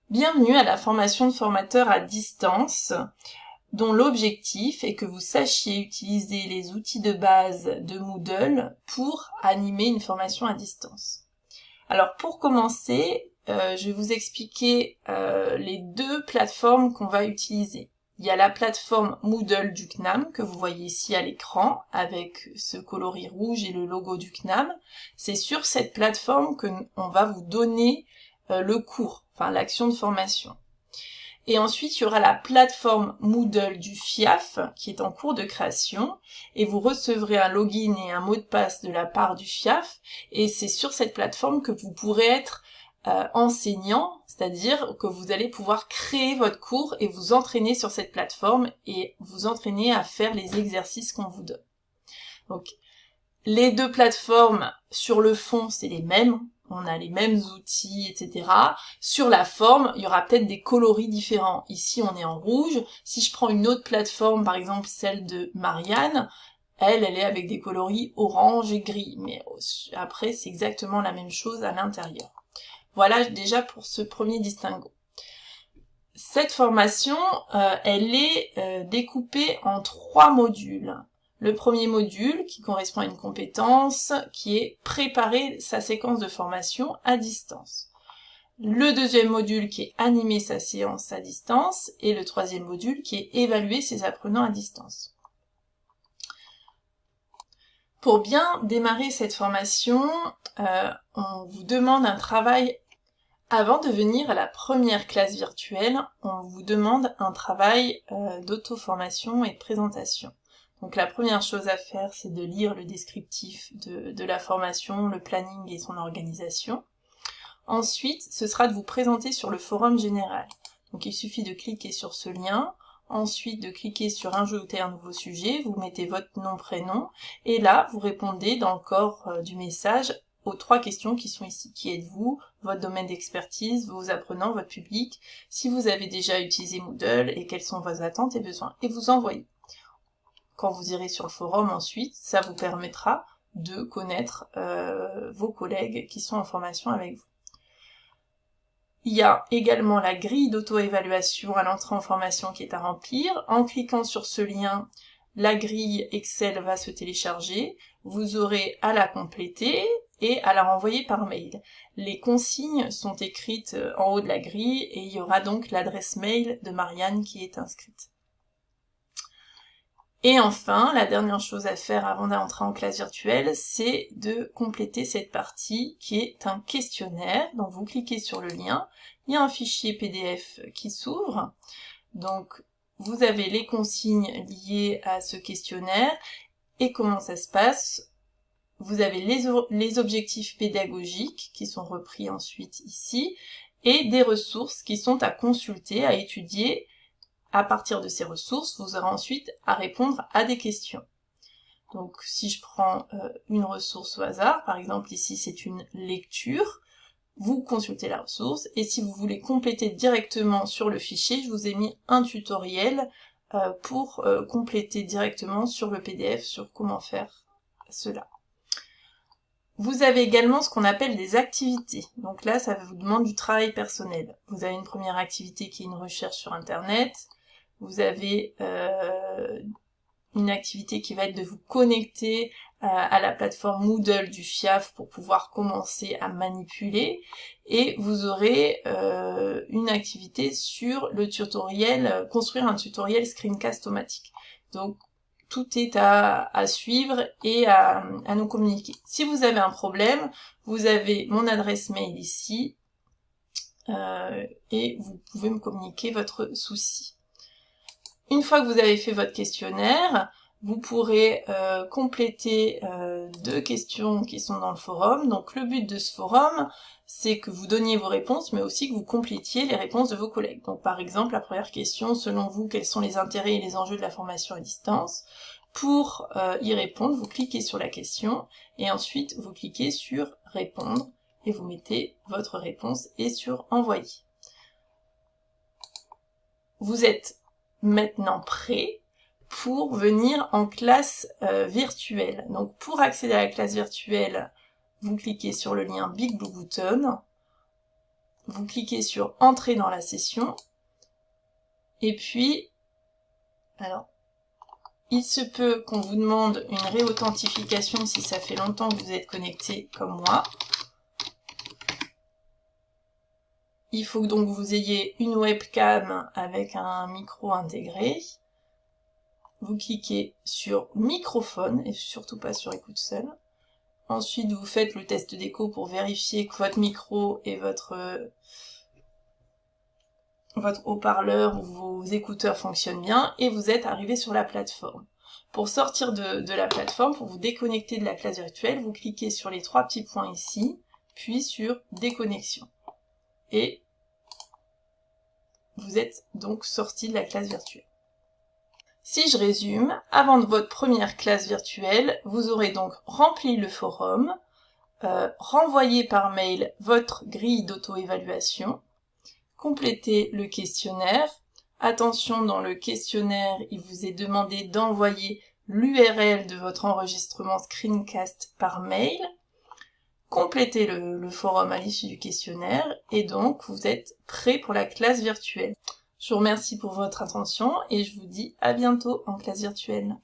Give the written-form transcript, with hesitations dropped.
Bienvenue à la formation de formateur à distance, dont l'objectif est que vous sachiez utiliser les outils de base de Moodle pour animer une formation à distance. Alors pour commencer, je vais vous expliquer les deux plateformes qu'on va utiliser. Il y a la plateforme Moodle du CNAM que vous voyez ici à l'écran avec ce coloris rouge et le logo du CNAM. C'est sur cette plateforme que on va vous donner le cours, enfin l'action de formation. Et ensuite, il y aura la plateforme Moodle du FIAF qui est en cours de création et vous recevrez un login et un mot de passe de la part du FIAF et c'est sur cette plateforme que vous pourrez être enseignant, c'est-à-dire que vous allez pouvoir créer votre cours et vous entraîner sur cette plateforme et vous entraîner à faire les exercices qu'on vous donne. Donc, les deux plateformes, sur le fond, c'est les mêmes. On a les mêmes outils, etc. Sur la forme, il y aura peut-être des coloris différents. Ici, on est en rouge. Si je prends une autre plateforme, par exemple celle de Marianne, elle est avec des coloris orange et gris. Mais après, c'est exactement la même chose à l'intérieur. Voilà déjà pour ce premier distinguo. Cette formation, elle est découpée en 3 modules. Le premier module, qui correspond à une compétence, qui est préparer sa séquence de formation à distance. Le deuxième module, qui est animer sa séance à distance. Et le troisième module, qui est évaluer ses apprenants à distance. Pour bien démarrer cette formation, on vous demande un travail. Avant de venir à la première classe virtuelle, on vous demande un travail d'auto-formation et de présentation. Donc la première chose à faire, c'est de lire le descriptif de la formation, le planning et son organisation. Ensuite, ce sera de vous présenter sur le forum général. Donc il suffit de cliquer sur ce lien, ensuite de cliquer sur ajouter un nouveau sujet, vous mettez votre nom, prénom, et là, vous répondez dans le corps du message aux 3 questions qui sont ici. Qui êtes-vous? Votre domaine d'expertise, vos apprenants, votre public, si vous avez déjà utilisé Moodle et quelles sont vos attentes et besoins. Et vous envoyez. Quand vous irez sur le forum ensuite, ça vous permettra de connaître vos collègues qui sont en formation avec vous. Il y a également la grille d'auto-évaluation à l'entrée en formation qui est à remplir. En cliquant sur ce lien, la grille Excel va se télécharger. Vous aurez à la compléter et à la renvoyer par mail. Les consignes sont écrites en haut de la grille et il y aura donc l'adresse mail de Marianne qui est inscrite. Et enfin, la dernière chose à faire avant d'entrer en classe virtuelle, c'est de compléter cette partie qui est un questionnaire. Donc vous cliquez sur le lien, il y a un fichier PDF qui s'ouvre. Donc vous avez les consignes liées à ce questionnaire et comment ça se passe. Vous avez les objectifs pédagogiques qui sont repris ensuite ici et des ressources qui sont à consulter, à étudier. À partir de ces ressources, vous aurez ensuite à répondre à des questions. Donc si je prends une ressource au hasard, par exemple ici c'est une lecture, vous consultez la ressource, et si vous voulez compléter directement sur le fichier, je vous ai mis un tutoriel pour compléter directement sur le PDF sur comment faire cela. Vous avez également ce qu'on appelle des activités. Donc là, ça vous demande du travail personnel. Vous avez une première activité qui est une recherche sur Internet. Vous avez une activité qui va être de vous connecter à la plateforme Moodle du FIAF pour pouvoir commencer à manipuler. Et vous aurez une activité sur le tutoriel, construire un tutoriel screencast-o-matique. Donc tout est à suivre et à nous communiquer. Si vous avez un problème, vous avez mon adresse mail ici et vous pouvez me communiquer votre souci. Une fois que vous avez fait votre questionnaire, vous pourrez compléter 2 questions qui sont dans le forum. Donc le but de ce forum, c'est que vous donniez vos réponses, mais aussi que vous complétiez les réponses de vos collègues. Donc par exemple, la première question, selon vous, quels sont les intérêts et les enjeux de la formation à distance? Pour y répondre, vous cliquez sur la question, et ensuite vous cliquez sur répondre, et vous mettez votre réponse et sur envoyer. Vous êtes maintenant prêt pour venir en classe virtuelle. Donc pour accéder à la classe virtuelle, vous cliquez sur le lien Big Blue Button, vous cliquez sur « Entrer dans la session » et puis, alors, il se peut qu'on vous demande une réauthentification si ça fait longtemps que vous êtes connecté comme moi. Il faut donc que vous ayez une webcam avec un micro intégré. Vous cliquez sur microphone et surtout pas sur écoute seule. Ensuite, vous faites le test d'écho pour vérifier que votre micro et votre haut-parleur ou vos écouteurs fonctionnent bien et vous êtes arrivé sur la plateforme. Pour sortir de la plateforme, pour vous déconnecter de la classe virtuelle, vous cliquez sur les 3 petits points ici, puis sur déconnexion. Et vous êtes donc sorti de la classe virtuelle. Si je résume, avant votre première classe virtuelle, vous aurez donc rempli le forum, renvoyé par mail votre grille d'auto-évaluation, complété le questionnaire. Attention, dans le questionnaire, il vous est demandé d'envoyer l'URL de votre enregistrement screencast par mail. Complétez le forum à l'issue du questionnaire et donc vous êtes prêt pour la classe virtuelle. Je vous remercie pour votre attention et je vous dis à bientôt en classe virtuelle.